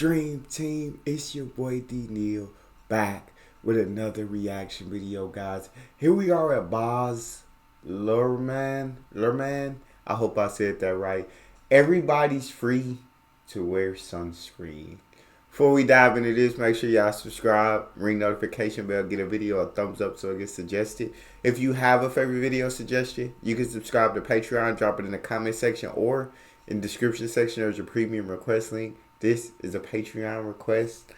Dream Team, it's your boy D Neal back with another reaction video, guys. Here we are at Baz Luhrmann. I hope I said that right. Everybody's free to wear sunscreen. Before we dive into this, make sure y'all subscribe, ring notification bell, get a video a thumbs up so it gets suggested. If you have a favorite video suggestion, you can subscribe to Patreon, drop it in the comment section, or in the description section there's a premium request link. This is a Patreon request.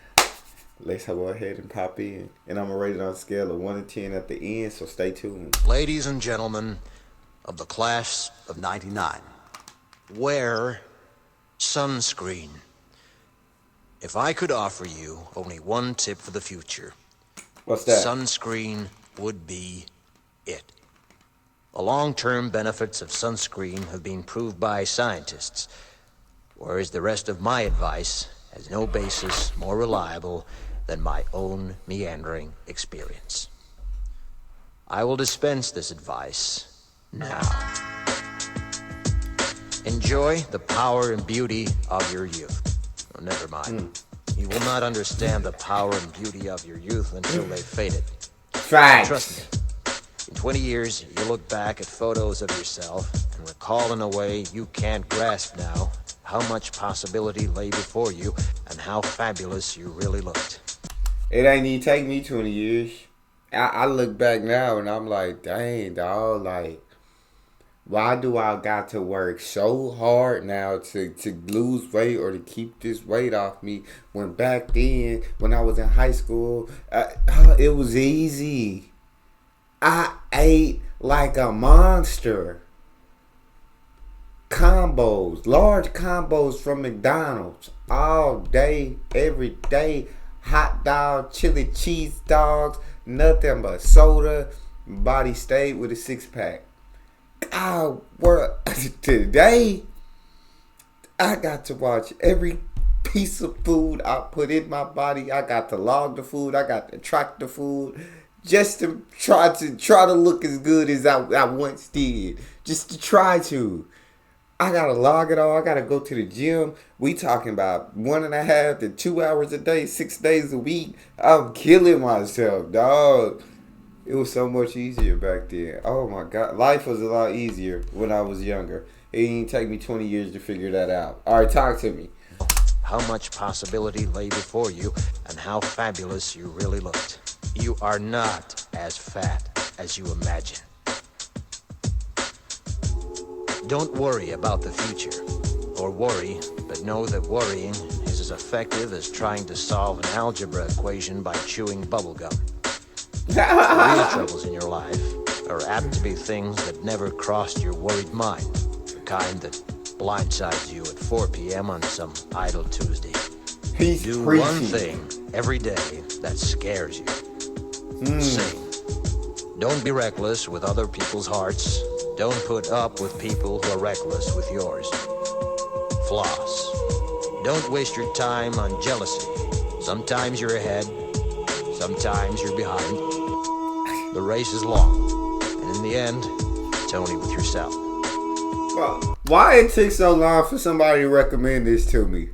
Let's go ahead and pop in. And I'm going to rate it on a scale of 1 to 10 at the end, so stay tuned. Ladies and gentlemen of the class of 99, wear sunscreen. If I could offer you only one tip for the future, What's that? sunscreen would be it. The long-term benefits of sunscreen have been proved by scientists, whereas the rest of my advice has no basis more reliable than my own meandering experience. I will dispense this advice now. Enjoy the power and beauty of your youth. Oh, never mind. You will not understand the power and beauty of your youth until they've faded. Facts. Trust me. In 20 years, you look back at photos of yourself and recall in a way you can't grasp now how much possibility lay before you and how fabulous you really looked. It ain't even take me 20 years. I look back now and I'm like, dang, dog, like, why do I got to work so hard now to lose weight or to keep this weight off me when back then, when I was in high school, it was easy. I ate like a monster. Combos, large combos from McDonald's all day, every day. Hot dog, chili cheese dogs, nothing but soda. Body stayed with a six-pack. Today, I got to watch every piece of food I put in my body. I got to log the food. I got to track the food. Just to try to look as good as I once did. Just to try to. I gotta log it all. I gotta go to the gym. We talking about 1.5 to 2 hours a day, 6 days a week. I'm killing myself, dog. It was so much easier back then. Oh my God. Life was a lot easier when I was younger. It didn't take me 20 years to figure that out. Alright, talk to me. How much possibility lay before you and how fabulous you really looked. You are not as fat as you imagine. Don't worry about the future, or worry, but know that worrying is as effective as trying to solve an algebra equation by chewing bubblegum. The real troubles in your life are apt to be things that never crossed your worried mind, the kind that blindsides you at 4 p.m. on some idle Tuesday. Do one thing every day that scares you. Sing. Don't be reckless with other people's hearts. Don't put up with people who are reckless with yours. Floss. Don't waste your time on jealousy. Sometimes you're ahead, sometimes you're behind. The race is long, and in the end, it's only with yourself. Why it took so long for somebody to recommend this to me?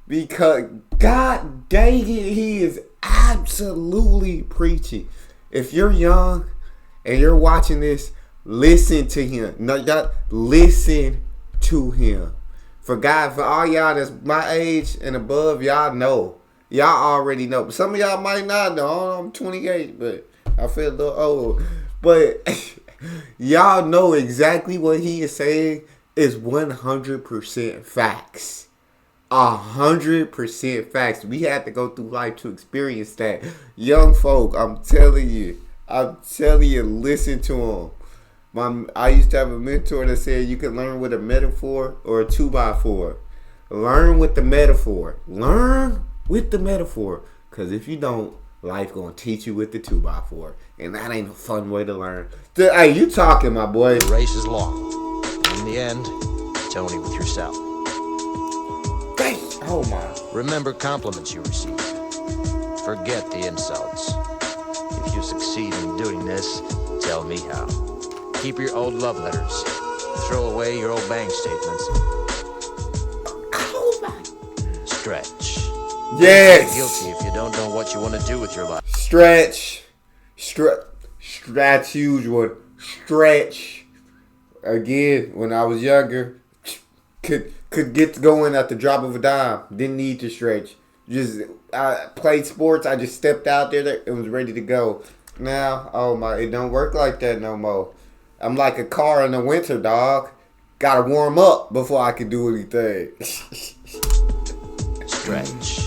Because, God dang it, he is absolutely preaching. If you're young and you're watching this, listen to him. No, y'all listen to him. For all y'all that's my age and above, y'all know. Y'all already know. Some of y'all might not know. I'm 28, but I feel a little old. But y'all know exactly what he is saying is 100% facts. 100% facts. We had to go through life to experience that. Young folk, I'm telling you, listen to him. I used to have a mentor that said you can learn with a metaphor or a 2x4. Learn with the metaphor. Learn with the metaphor. Because if you don't, life going to teach you with the 2x4. And that ain't a fun way to learn. Hey, you talking, my boy. The race is long. In the end, it's only with yourself. Dang. Oh, my. Remember compliments you receive. Forget the insults. If you succeed in doing this, tell me how. Keep your old love letters. Throw away your old bank statements. Oh my. Stretch. Yes. Guilty if you don't know what you want to do with your life. Stretch. That's huge one. Stretch. Again, when I was younger, could get going at the drop of a dime. Didn't need to stretch. Just I played sports. I just stepped out there and was ready to go. Now, oh my, it don't work like that no more. I'm like a car in the winter, dog. Gotta warm up before I can do anything. Stretch.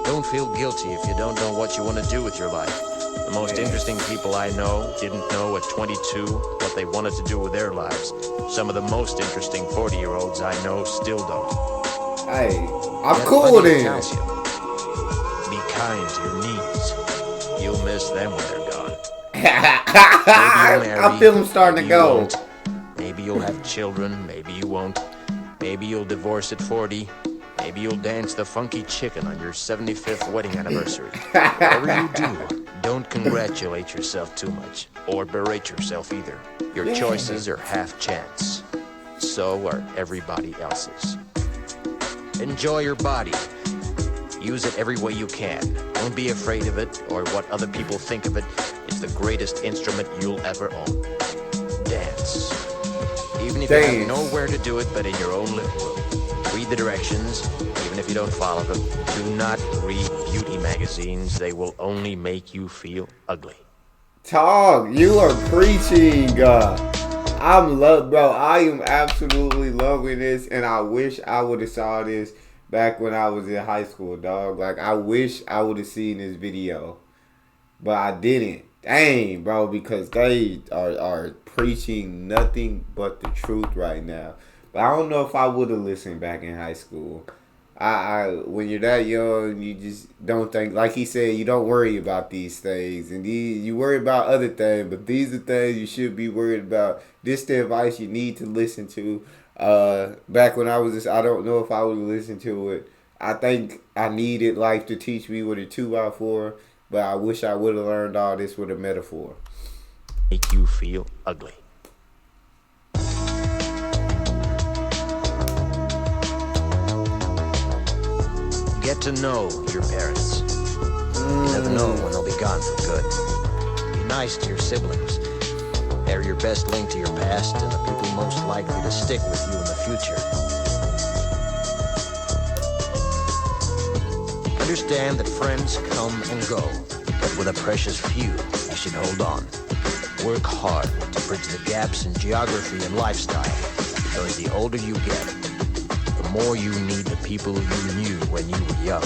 Don't feel guilty if you don't know what you want to do with your life. The most interesting people I know didn't know at 22 what they wanted to do with their lives. Some of the most interesting 40-year-olds I know still don't. Hey, I'm cool then. Calcium. Be kind to your knees. You'll miss them when they're gone. I feel them starting to go. Maybe you'll have children. Maybe you won't. Maybe you'll divorce at 40. Maybe you'll dance the funky chicken on your 75th wedding anniversary. Whatever you do, don't congratulate yourself too much, or berate yourself either. Your choices are half chance. So are everybody else's. Enjoy your body. Use it every way you can. Don't be afraid of it, or what other people think of it. It's the greatest instrument you'll ever own. Dance. Even if you have nowhere to do it but in your own living room. Read the directions, even if you don't follow them. Do not read beauty magazines. They will only make you feel ugly. Talk, you are preaching. I am absolutely loving this, and I wish I would have saw this back when I was in high school, dog. Like, I wish I would have seen this video, but I didn't. Dang, bro, because they are preaching nothing but the truth right now. But I don't know if I would have listened back in high school. When you're that young, you just don't think, like he said, you don't worry about these things. And you worry about other things, but these are things you should be worried about. This the advice you need to listen to. Back when I was I don't know if I would have listened to it. I think I needed life to teach me with a 2x4, but I wish I would have learned all this with a metaphor. Make you feel ugly. Get to know your parents. You never know when they'll be gone for good. Be nice to your siblings. They're your best link to your past and the people most likely to stick with you in the future. Understand that friends come and go, but with a precious few, you should hold on. Work hard to bridge the gaps in geography and lifestyle, because the older you get, the more you need the people you knew when you were young.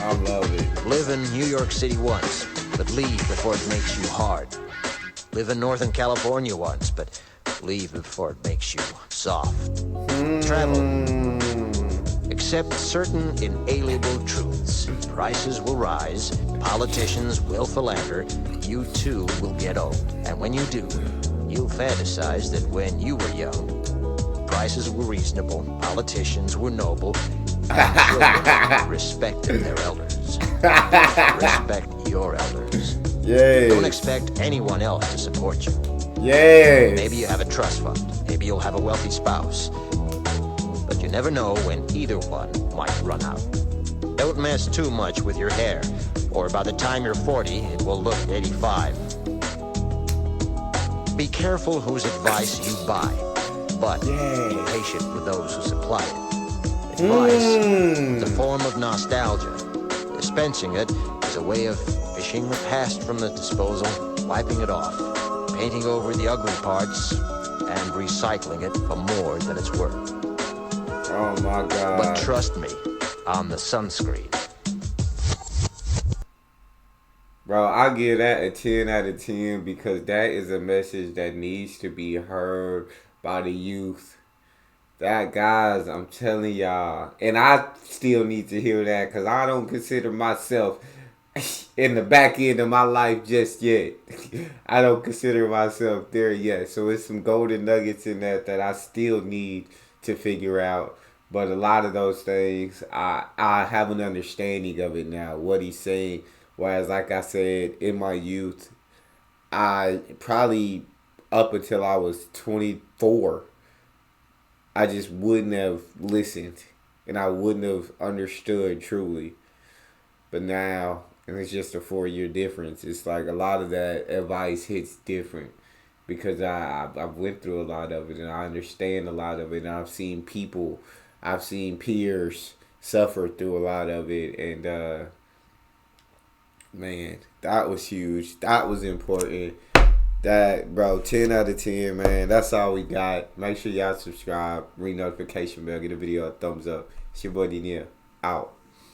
I love it. Live in New York City once, but leave before it makes you hard. Live in Northern California once, but leave before it makes you soft. Travel. Accept certain inalienable truths. Prices will rise, politicians will philander, you too will get old. And when you do, you'll fantasize that when you were young, prices were reasonable, politicians were noble, and children respected their elders. Respect your elders. Yes. Don't expect anyone else to support you. Yes. Maybe you have a trust fund. Maybe you'll have a wealthy spouse. But you never know when either one might run out. Don't mess too much with your hair, or by the time you're 40, it will look 85. Be careful whose advice you buy, but be patient with those who supply it. Advice is a form of nostalgia. Dispensing it is a way of fishing the past from the disposal, wiping it off, painting over the ugly parts, and recycling it for more than it's worth. Oh my God. But trust me, on the sunscreen. Bro, I give that a 10 out of 10 because that is a message that needs to be heard by the youth. That, guys, I'm telling y'all. And I still need to hear that because I don't consider myself in the back end of my life just yet. I don't consider myself there yet. So it's some golden nuggets in that I still need to figure out. But a lot of those things, I have an understanding of it now, what he's saying. Whereas, like I said, in my youth, I probably up until I was 24, I just wouldn't have listened. and I wouldn't have understood truly. But now, and it's just a 4-year difference. It's like a lot of that advice hits different because I've went through a lot of it and I understand a lot of it. And I've seen peers suffer through a lot of it. And man, that was huge. That was important. That, bro, 10 out of 10, man. That's all we got. Make sure y'all subscribe, ring notification bell, get a video a thumbs up. It's your boy Neal. Out.